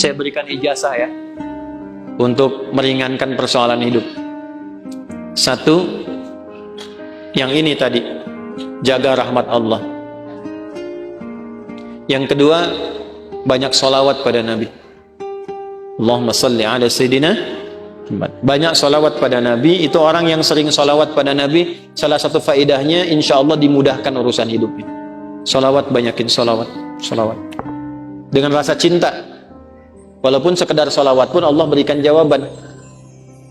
Saya berikan ijazah ya, untuk meringankan persoalan hidup. Satu, yang ini tadi, jaga rahmat Allah. Yang kedua, banyak sholawat pada Nabi. Allahumma salli ala Sayyidina Muhammad. Banyak sholawat pada Nabi. Itu orang yang sering sholawat pada Nabi, salah satu faedahnya insya Allah dimudahkan urusan hidupnya. Sholawat, banyakin sholawat. Sholawat dengan rasa cinta. Walaupun sekedar sholawat pun Allah berikan jawaban.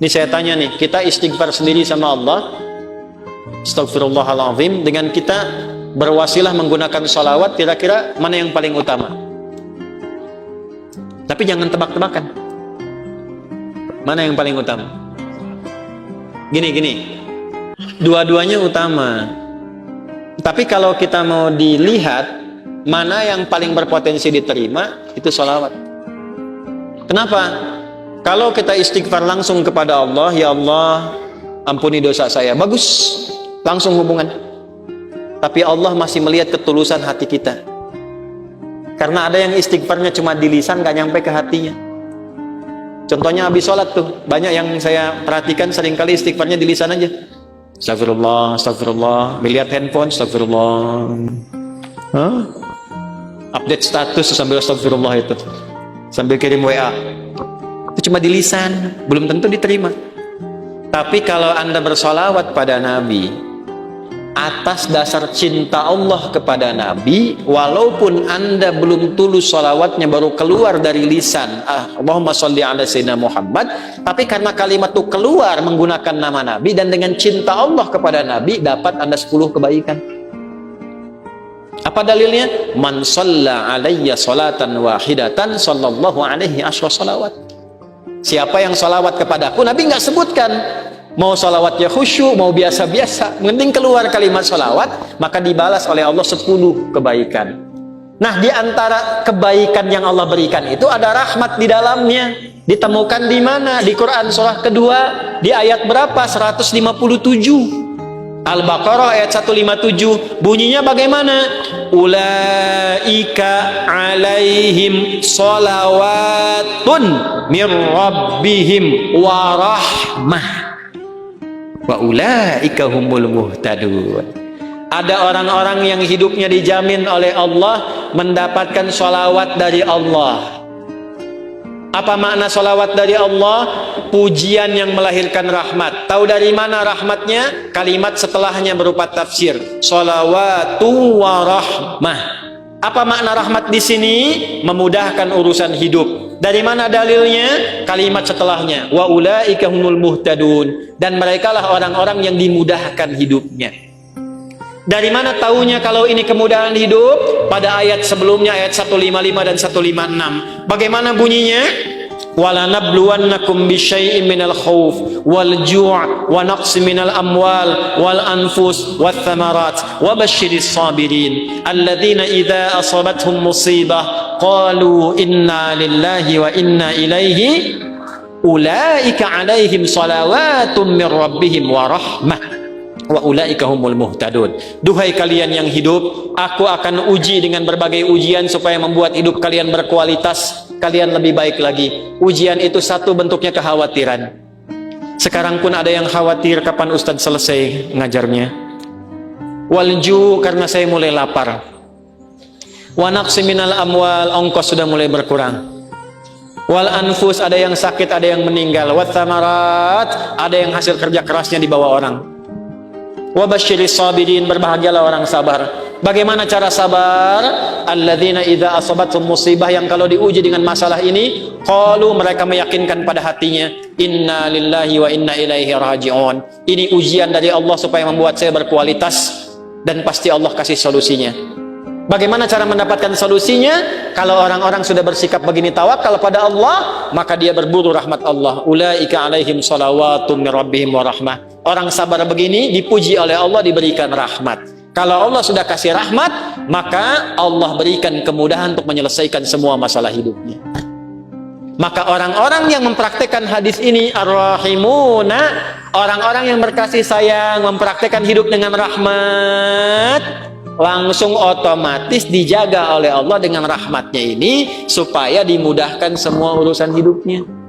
Ini saya tanya nih, kita istighfar sendiri sama Allah, astagfirullahaladzim, dengan kita berwasilah menggunakan sholawat, kira-kira mana yang paling utama? Tapi jangan tebak-tebakan. Mana yang paling utama? Gini, dua-duanya utama. Tapi kalau kita mau dilihat mana yang paling berpotensi diterima, itu sholawat. Kenapa? Kalau kita istighfar langsung kepada Allah, ya Allah, ampuni dosa saya, bagus, langsung hubungan. Tapi Allah masih melihat ketulusan hati kita. Karena ada yang istighfarnya cuma di lisan, gak nyampe ke hatinya. Contohnya habis sholat tuh, banyak yang saya perhatikan seringkali istighfarnya di lisan aja. Astagfirullah, astagfirullah, melihat handphone, astagfirullah. Update status sambil astagfirullah itu, sambil kirim WA. Itu cuma di lisan, belum tentu diterima. Tapi kalau Anda bersolawat pada Nabi atas dasar cinta Allah kepada Nabi, walaupun Anda belum tulus sholawatnya, baru keluar dari lisan, Allahumma sholli ala Sayyidina Muhammad, tapi karena kalimat itu keluar menggunakan nama Nabi dan dengan cinta Allah kepada Nabi, dapat Anda 10 kebaikan. Apa dalilnya? Man shalla alayya sholatan wahidatan sallallahu alaihi asyra sholawat. Siapa yang sholawat kepadaku, Nabi nggak sebutkan mau sholawatnya khusyuk, mau biasa-biasa, penting keluar kalimat sholawat, maka dibalas oleh Allah 10 kebaikan. Nah, di antara kebaikan yang Allah berikan itu ada rahmat di dalamnya. Ditemukan di mana? Di Quran surah kedua, di ayat berapa? 157. Al-Baqarah ayat 157. Bunyinya bagaimana? Ulaika alaihim sholawatun mir rabbihim wa rahmah wa ulaika humul muhtadun. Ada orang-orang yang hidupnya dijamin oleh Allah mendapatkan sholawat dari Allah. Apa makna sholawat dari Allah? Pujian yang melahirkan rahmat. Tahu dari mana rahmatnya? Kalimat setelahnya berupa tafsir. Sholawatu wa rahmah. Apa makna rahmat di sini? Memudahkan urusan hidup. Dari mana dalilnya? Kalimat setelahnya. Wa ulaika humul muhtadun. Dan merekalah orang-orang yang dimudahkan hidupnya. Dari mana taunya kalau ini kemudahan hidup? Pada ayat sebelumnya, ayat 155 dan 156. Bagaimana bunyinya? وَلَنَبْلُوَنَّكُمْ بِشَيْءٍ مِنَ الْخَوْفِ وَالْجُوعِ وَنَقْصٍ مِنَ الْأَمْوَالِ وَالْأَنْفُسِ وَالثَّمَرَاتِ وَبَشِّرِ الصَّابِرِينَ الَّذِينَ إِذَا أَصَابَتْهُمْ مُصِيبَةٌ قَالُوا إِنَّا لِلَّهِ وَإِنَّا إِلَيْهِ أُولَئِكَ عَلَيْهِمْ صَلَوَاتٌ مِّن رَّبِّهِمْ وَرَحْمَةٌ wa ulaika humul muhtadun. Duhai kalian yang hidup, aku akan uji dengan berbagai ujian supaya membuat hidup kalian berkualitas, kalian lebih baik lagi. Ujian itu satu bentuknya kekhawatiran. Sekarang pun ada yang khawatir kapan Ustadz selesai ngajarnya. Walju, karena saya mulai lapar. Wa naqsi minal amwal, ongkos sudah mulai berkurang. Wal anfus, ada yang sakit, ada yang meninggal. Wat thamarat, ada yang hasil kerja kerasnya dibawa orang. Wabasyiris sabirin, berbahagialah orang sabar. Bagaimana cara sabar? Alladzina idza asabathum musibah, yang kalau diuji dengan masalah ini, qalu, mereka meyakinkan pada hatinya, inna lillahi wa inna ilaihi raji'un. Ini ujian dari Allah supaya membuat saya berkualitas, dan pasti Allah kasih solusinya. Bagaimana cara mendapatkan solusinya? Kalau orang-orang sudah bersikap begini, tawakal pada Allah, maka dia berburu rahmat Allah. Ulaika alaihim sholawatun mir rabbihim wa rahmah. Orang sabar begini dipuji oleh Allah, diberikan rahmat. Kalau Allah sudah kasih rahmat, maka Allah berikan kemudahan untuk menyelesaikan semua masalah hidupnya. Maka orang-orang yang mempraktekkan hadis ini, ar-rahimuna, orang-orang yang berkasih sayang, mempraktekkan hidup dengan rahmat, langsung otomatis dijaga oleh Allah dengan rahmatnya ini supaya dimudahkan semua urusan hidupnya.